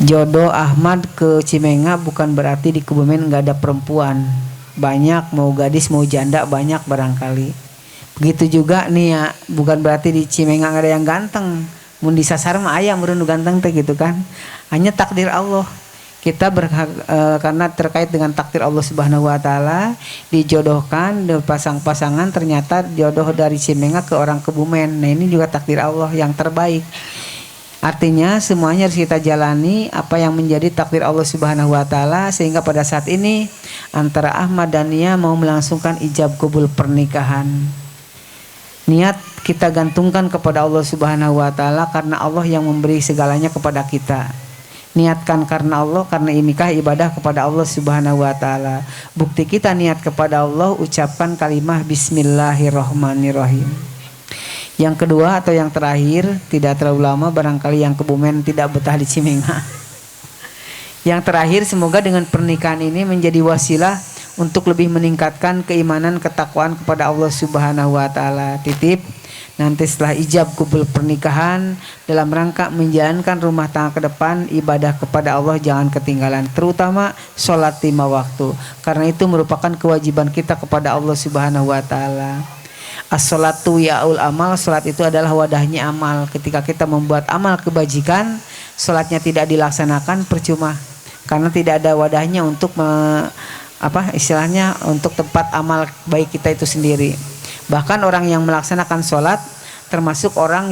Jodoh Ahmad ke Cimenga bukan berarti di Kebumen nggak ada perempuan. Banyak, mau gadis mau janda banyak barangkali. Begitu juga nih ya, bukan berarti di Cimenga nggak ada yang ganteng. Mun disasar mah aya meureun nu ganteng teh gitu kan. Hanya takdir Allah. Kita berhak karena terkait dengan takdir Allah Subhanahu wa taala dijodohkan pasang-pasangan, ternyata jodoh dari Cimenga ke orang Kebumen. Nah, ini juga takdir Allah yang terbaik. Artinya semuanya harus kita jalani apa yang menjadi takdir Allah Subhanahu wa taala, sehingga pada saat ini antara Ahmad dan Nia mau melangsungkan ijab kabul pernikahan. Niat kita gantungkan kepada Allah Subhanahu wa taala karena Allah yang memberi segalanya kepada kita. Niatkan karena Allah, karena nikah ibadah kepada Allah Subhanahu wa taala. Bukti kita niat kepada Allah, ucapkan kalimah bismillahirrahmanirrahim. Yang kedua atau yang terakhir, tidak terlalu lama barangkali yang Kebumen tidak betah di Cimenga. Yang terakhir, semoga dengan pernikahan ini menjadi wasilah untuk lebih meningkatkan keimanan ketakwaan kepada Allah Subhanahu wa taala. Titip nanti setelah ijab kabul pernikahan dalam rangka menjalankan rumah tangga ke depan, ibadah kepada Allah jangan ketinggalan, terutama sholat 5 waktu, karena itu merupakan kewajiban kita kepada Allah Subhanahu wa taala. As-sholatu ya'ul amal, sholat itu adalah wadahnya amal. Ketika kita membuat amal kebajikan, sholatnya tidak dilaksanakan, percuma, karena tidak ada wadahnya untuk untuk tempat amal baik kita itu sendiri. Bahkan orang yang melaksanakan sholat termasuk orang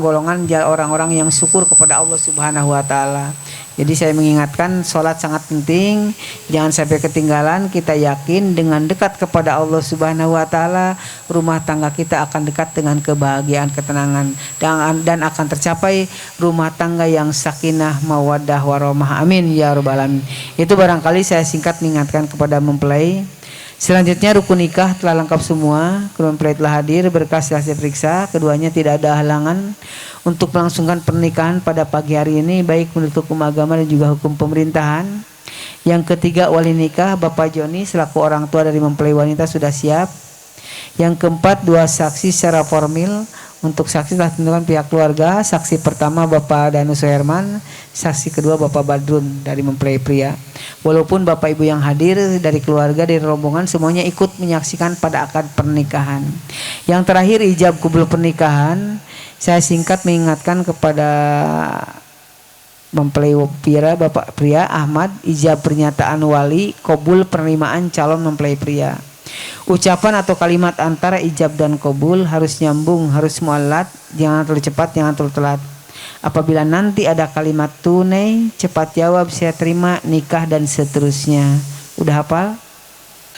golongan orang-orang yang syukur kepada Allah Subhanahu wa taala. Jadi saya mengingatkan, sholat sangat penting, jangan sampai ketinggalan. Kita yakin dengan dekat kepada Allah Subhanahu wa taala, rumah tangga kita akan dekat dengan kebahagiaan, ketenangan, dan akan tercapai rumah tangga yang sakinah, mawaddah, warahmah. Amin ya rabbal alamin. Itu barangkali saya singkat mengingatkan kepada mempelai. Selanjutnya rukun nikah telah lengkap semua, kedua mempelai telah hadir, berkas hasil periksa, keduanya tidak ada halangan untuk melangsungkan pernikahan pada pagi hari ini, baik menurut hukum agama dan juga hukum pemerintahan. Yang ketiga, wali nikah Bapak Joni selaku orang tua dari mempelai wanita sudah siap. Yang keempat, 2 saksi secara formil. Untuk saksi telah ditentukan pihak keluarga. Saksi pertama Bapak Danus Herman, saksi kedua Bapak Badrun dari mempelai pria. Walaupun Bapak Ibu yang hadir dari keluarga, dari rombongan, semuanya ikut menyaksikan pada akad pernikahan. Yang terakhir, ijab kabul pernikahan. Saya singkat mengingatkan kepada mempelai pria, Bapak pria Ahmad, ijab pernyataan wali, kabul penerimaan calon mempelai pria. Ucapan atau kalimat antara ijab dan kabul harus nyambung, harus mualat, jangan terlalu cepat, jangan terlalu telat. Apabila nanti ada kalimat tunai, cepat jawab, saya terima, nikah, dan seterusnya. Udah hafal?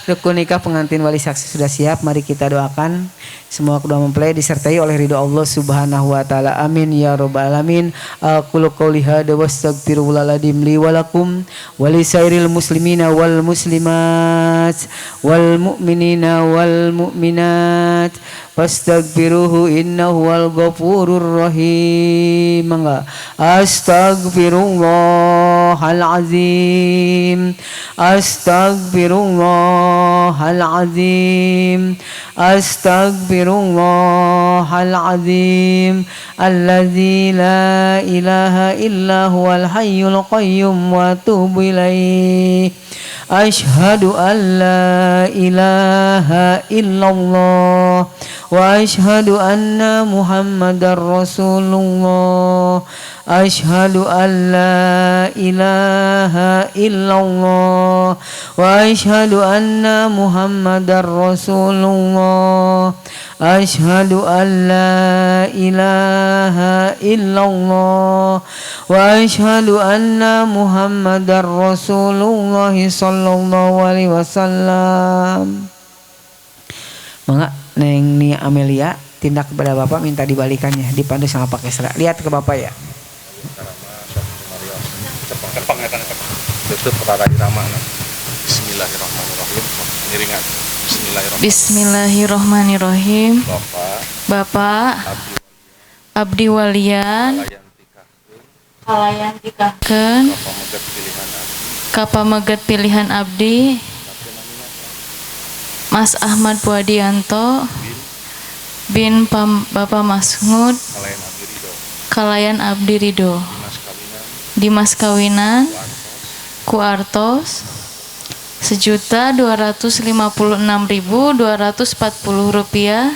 Rukun nikah pengantin wali saksi sudah siap. Mari kita doakan semua kedua mempelai disertai oleh ridho Allah Subhanahu wa taala. Amin ya rabbal alamin. Aqulu qouli hadza wastaghfirullahaladzim li wa lakum wa li sairil muslimina wal muslimat wal mu'minina wal mu'minat fastaghfiruhu innahu wal ghafurur rahim. Mangga. Astaghfirullahal azim. Astaghfirullahal azim. Astaghfirullahal azim alladzi la ilaha illa huwal hayyul qayyum wa atubu ilaih. Asyhadu an la ilaha illallah wa asyhadu anna Muhammadar Rasulullah. Asyhadu an la ilaha illallah wa asyhadu anna Muhammadar Rasulullah. Asyhadu an la ilaha illallah wa asyhadu anna Muhammadar Rasulullah sallallahu alaihi wasallam. Mangga Neng Nia Amelia tindak kepada Bapak, minta dibalikannya, dipandu sama Pak Kesra. Lihat ke Bapak ya. Bismillahirrahmanirrahim. Bismillahirrahmanirrahim. Bapak abdi walian kalayan tikahkeun kapameget pilihan abdi Mas Ahmad Puadianto bin Bapak Masngud kalayan abdi ridho Dimas kawinan ku Artos 1.256.240 rupiah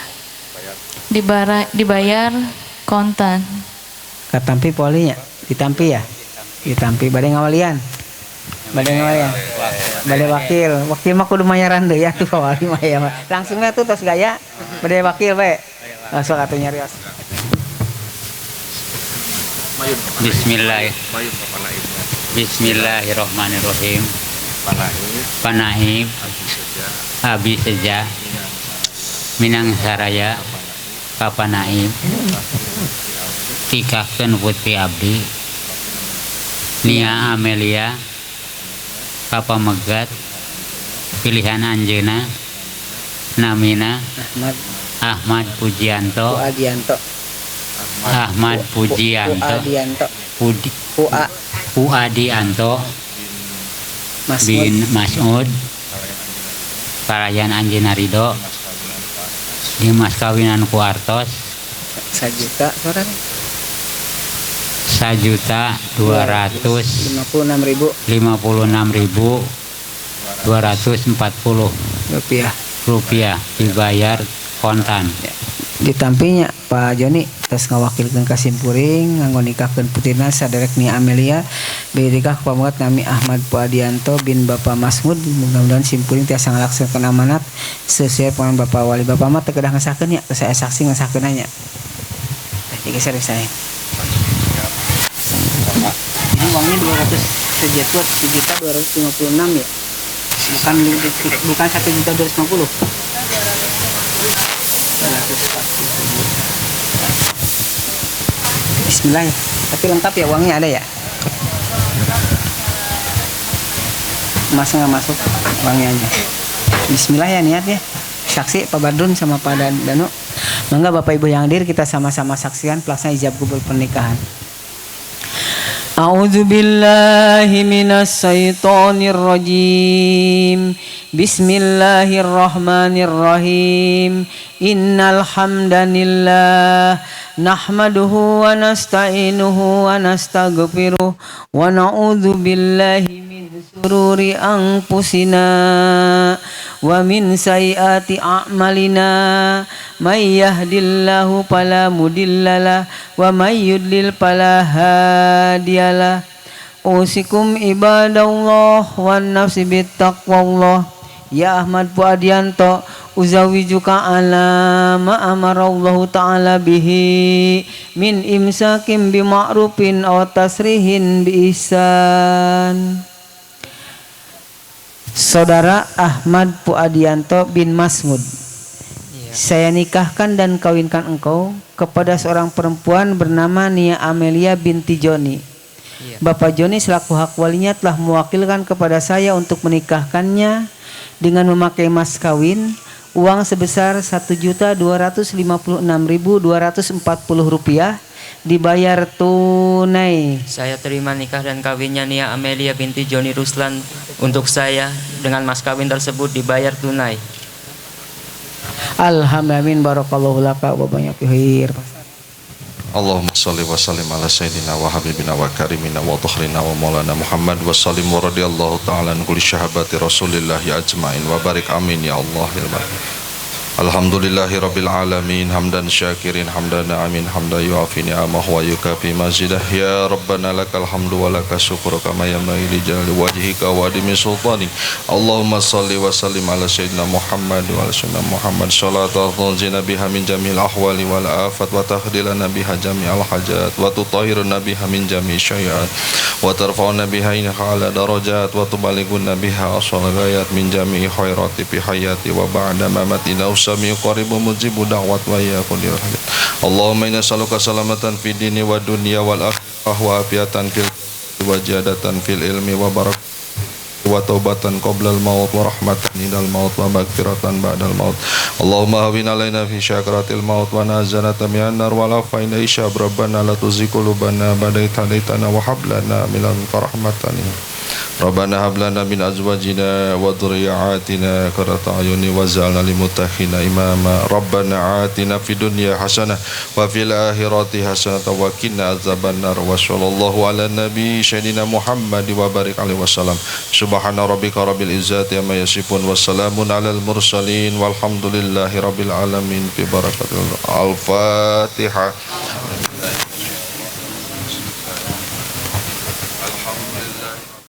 dibayar kontan. Katampi polinya, ditampi ya, ditampi badai ngawalian, badai wakil mah kudu mayaran deh ya tuh wali mah ya langsungnya tuh tos gaya badai wakil bae langsung atuh nyarios. Bismillahirrahmanirrahim. Panaib Abi Seja Minang Saraya Kapanaib Tikahkeun putri abdi Nia Amelia Kapamegat pilihan anjeuna namina Ahmad Pujianto Puadianto bin Mas'ud Karayan Anjeuna Ridho Dimas kawinan ku Artos 1.256.240 rupiah dibayar kontan. Ditampinya Pak Joni terus ngawakilkeun ka Simpuring nganggo nikahkeun putrina saderek Nia Amelia beureukah ku pamukat nami Ahmad Puadianto bin Bapak Masmud. Mudah-mudahan Simpuring tiasa ngalaksanakeun amanat sesuai dengan Bapak Wali. Bapak mah teu kedah ngesahkeun nya, saya saksi ngesahkeun nya. Digeser saya. Ini uangnya 200 sejuta 1.256 ya. Bukan 1.250. Bismillah ya. Tapi lengkap ya uangnya ada ya. Mas nggak masuk uangnya aja. Bismillah ya niat ya. Saksi Pak Badrun sama Pak Danu. Mangga Bapak Ibu yang hadir kita sama-sama saksikan pelaksanaan ijab kabul pernikahan. A'udzu billahi minas syaitonir rajim. Bismillahirrahmanirrahim. Innal hamdanillah nahmaduhu wa nasta'inuhu wa nastaghfiruh wa na'udzu billahi min sururi anfusina wa min sayyiati a'malina may yahdillahu fala mudhillalah wa may yudlil fala hadiyalah. Usikum ibadallah wan nafsi bittaqwallah. Ya Ahmad Puadianto uzawijuka ala ma amarallahu ta'ala bihi min imsakim bima'rufin aw tasrihin bi ihsan. Saudara Ahmad Puadianto bin Masmud, saya nikahkan dan kawinkan engkau kepada seorang perempuan bernama Nia Amelia binti Joni. Bapak Joni selaku hak walinya telah mewakilkan kepada saya untuk menikahkannya dengan memakai mas kawin uang sebesar 1.256.240 rupiah dibayar tunai. Saya terima nikah dan kawinnya Nia Amelia binti Joni Ruslan untuk saya dengan mas kawin tersebut dibayar tunai. Alhamdulillah barakallahu laka wa banyak khair. Allahumma salli wa sallim ala sayyidina wa habibina wa karimina wa tuhrina wa maulana Muhammad wa sallim wa radiyallahu ta'ala an kulli syahabati rasulillahi ajma'in wa barik amin ya Allah ya Rabbal. Alhamdulillahi rabbil alamin hamdan syakirin hamdan amin hamdan yu'afi ni'amahu wa yukafi mazidah ya Rabbana lakal hamdu wa lakas syukru kama yanbaghi li jalali wajhika wa adimi sultani. Allahumma salli wa sallim ala sayyidina Muhammad wa ala sayyidina Muhammad salatu tunzina biha min jamil ahwali wal afat wa tahdilana biha jami'al hajat wa tutahhiruna biha min jami'i syai'at wa tarfa'una biha ala darajat wa tubalighuna biha asal ghayat min jami'i khairati fi hayati wa ba'da mamatina sami qaribu mujibu da'wat wa iyyakum dirhajat. Allahumma inna nas'aluka salamatan fid dini wa dunya wal akhirah wa afiatan fil wa jadatan fil ilmi wa barakah wa taubatan qoblal maut wa rahmatan indal maut wa maghfiratan ba'dal maut. Allahumma hawin alaina fi syakaratil maut wa nazanata minan nar wa la fa inna isya rabbana la tuzigh qulubana ba'da idh hadaytana wa hab lana min ladunka rahmatan Rabbana hab lana min azwajina wa dhurriyyatina qurrata a'yunin waj'alna lil muttaqina imama. Rabbana atina fid dunya hasanah wa fil akhirati hasanah wa qina adzabannar. Wa sallallahu ala nabi sayyidina Muhammad wa barik alaihi wasallam. Subhana rabbika rabbil izzati amma yasifun wa salamun alal mursalin walhamdulillahi rabbil alamin. Bi barakatil al-Fatihah.